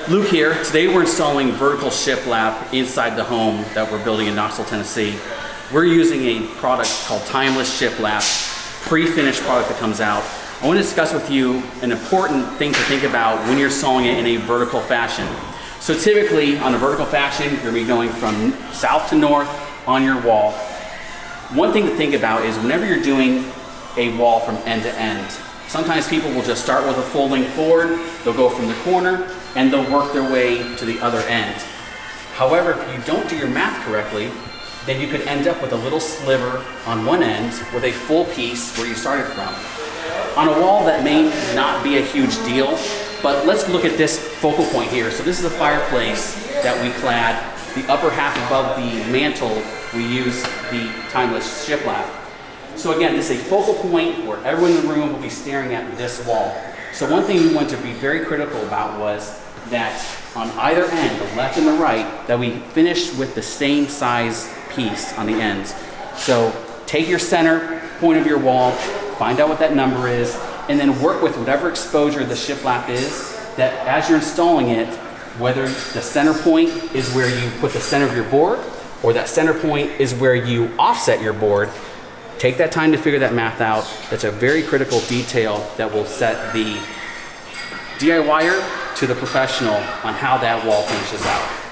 Luke here. Today we're installing vertical shiplap inside the home that we're building in Knoxville, Tennessee. We're using a product called Timeless Shiplap, pre-finished product that comes out. I want to discuss with you an important thing to think about when you're installing it in a vertical fashion. So typically on a vertical fashion, you're going to be going from south to north on your wall. One thing to think about is whenever you're doing a wall from end to end, sometimes people will just start with a full length board, they'll go from the corner, and they'll work their way to the other end. However, if you don't do your math correctly, then you could end up with a little sliver on one end with a full piece where you started from. On a wall that may not be a huge deal, but let's look at this focal point here. So this is a fireplace that we clad. The upper half above the mantle, we use the Timeless Shiplap. So again, this is a focal point where everyone in the room will be staring at this wall. So one thing we want to be very critical about was that on either end, the left and the right, that we finish with the same size piece on the ends. So take your center point of your wall, find out what that number is, and then work with whatever exposure the shiplap is, that as you're installing it, whether the center point is where you put the center of your board, or that center point is where you offset your board, take that time to figure that math out. That's a very critical detail that will set the DIYer to the professional on how that wall finishes out.